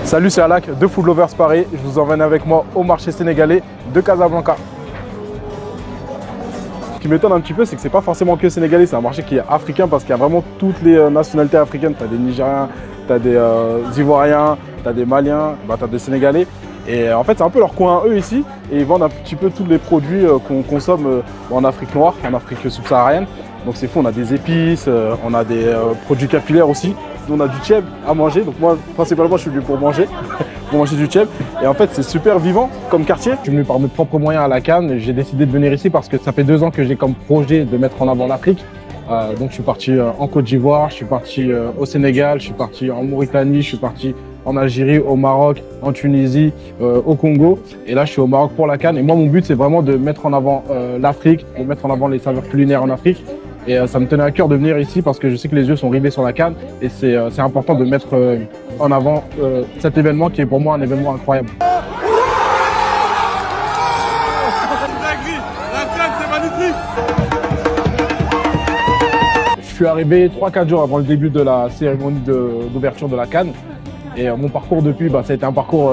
Salut, c'est Alak de Food Lovers Paris. Je vous emmène avec moi au marché sénégalais de Casablanca. Ce qui m'étonne un petit peu, c'est que c'est pas forcément que sénégalais, c'est un marché qui est africain parce qu'il y a vraiment toutes les nationalités africaines. Tu as des Nigériens, tu as des Ivoiriens, tu as des Maliens, tu as des Sénégalais. Et en fait, c'est un peu leur coin à eux ici. Et ils vendent un petit peu tous les produits qu'on consomme en Afrique noire, en Afrique subsaharienne. Donc c'est fou, on a des épices, on a des produits capillaires aussi. On a du tchèb à manger. Donc moi, principalement, je suis venu pour manger, pour manger du tchèb. Et en fait, c'est super vivant comme quartier. Je suis venu par mes propres moyens à la Cannes. J'ai décidé de venir ici parce que ça fait 2 ans que j'ai comme projet de mettre en avant l'Afrique. Donc je suis parti en Côte d'Ivoire, je suis parti au Sénégal, je suis parti en Mauritanie, je suis parti en Algérie, au Maroc, en Tunisie, au Congo. Et là, je suis au Maroc pour la Cannes. Et moi, mon but, c'est vraiment de mettre en avant l'Afrique, de mettre en avant les saveurs culinaires en Afrique. Et ça me tenait à cœur de venir ici parce que je sais que les yeux sont rivés sur la Cannes. Et c'est important de mettre en avant cet événement qui est pour moi un événement incroyable. Je suis arrivé 3-4 jours avant le début de la cérémonie d'ouverture de la Cannes. Et mon parcours depuis, ça a été un parcours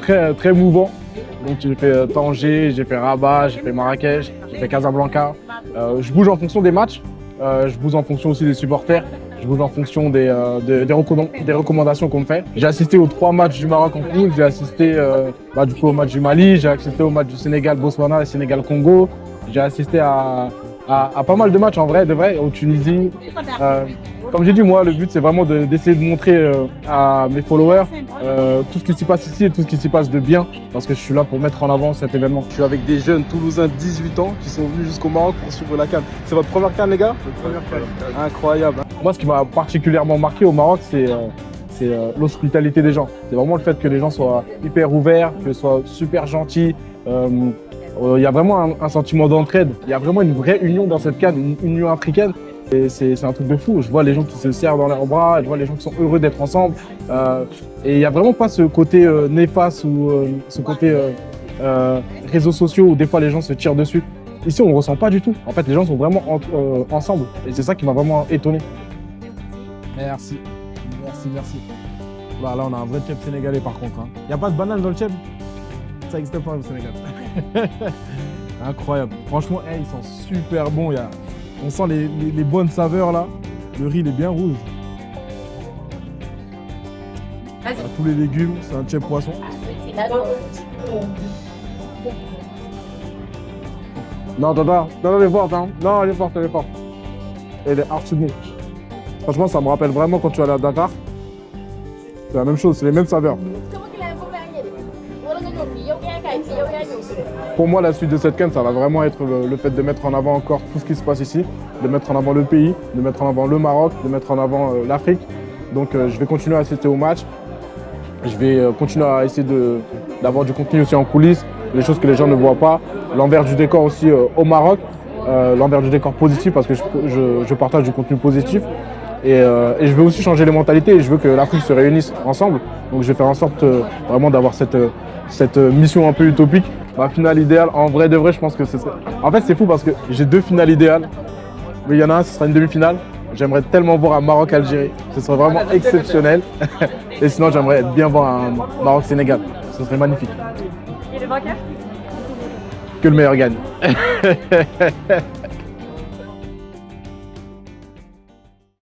très mouvant. Donc j'ai fait Tanger, j'ai fait Rabat, j'ai fait Marrakech, j'ai fait Casablanca. Je bouge en fonction des matchs, je bouge en fonction aussi des supporters, je bouge en fonction des recommandations qu'on me fait. J'ai assisté aux 3 matchs du Maroc en poule, j'ai assisté du coup au match du Mali, j'ai assisté au match du Sénégal-Botswana et Sénégal-Congo. J'ai assisté à pas mal de matchs en vrai, au Tunisie. Comme j'ai dit, moi, le but, c'est vraiment d'essayer de montrer à mes followers tout ce qui s'y passe ici et tout ce qui s'y passe de bien, parce que je suis là pour mettre en avant cet événement. Je suis avec des jeunes Toulousains de 18 ans qui sont venus jusqu'au Maroc pour suivre la Cannes. C'est votre première Cannes, les gars? Première Cannes. Incroyable. Moi, ce qui m'a particulièrement marqué au Maroc, c'est l'hospitalité des gens. C'est vraiment le fait que les gens soient hyper ouverts, qu'ils soient super gentils. Il y a vraiment un sentiment d'entraide. Il y a vraiment une vraie union dans cette Cannes, une union africaine. C'est un truc de fou. Je vois les gens qui se serrent dans leurs bras, je vois les gens qui sont heureux d'être ensemble. Et il n'y a vraiment pas ce côté néfaste ou ce côté réseaux sociaux où des fois les gens se tirent dessus. Ici, on ne ressent pas du tout. En fait, les gens sont vraiment ensemble. Et c'est ça qui m'a vraiment étonné. Merci. Là, on a un vrai tchèb sénégalais par contre. Il n'y a pas de banane dans le tchèb? Ça n'existe pas au Sénégal. Incroyable. Franchement, ils sont super bons. On sent les bonnes saveurs là. Le riz il est bien rouge. On a tous les légumes, c'est un tchèb poisson. Non, elle est forte, hein. Non, elle est forte. Elle est archi bonne. Franchement, ça me rappelle vraiment quand tu allais à Dakar. C'est la même chose, c'est les mêmes saveurs. Pour moi, la suite de cette Cannes, ça va vraiment être le fait de mettre en avant encore tout ce qui se passe ici, de mettre en avant le pays, de mettre en avant le Maroc, de mettre en avant l'Afrique. Donc je vais continuer à assister aux matchs. Je vais continuer à essayer d'avoir du contenu aussi en coulisses, des choses que les gens ne voient pas. L'envers du décor aussi au Maroc, l'envers du décor positif parce que je partage du contenu positif. Et je veux aussi changer les mentalités et je veux que l'Afrique se réunisse ensemble. Donc je vais faire en sorte vraiment d'avoir cette mission un peu utopique. Ma finale idéale, en vrai de vrai, je pense que ce serait... En fait, c'est fou parce que j'ai 2 finales idéales. Mais il y en a un, ce sera une demi-finale. J'aimerais tellement voir un Maroc-Algérie. Ce serait vraiment exceptionnel. Et sinon, j'aimerais bien voir un Maroc-Sénégal. Ce serait magnifique. Et le vainqueur? Que le meilleur gagne.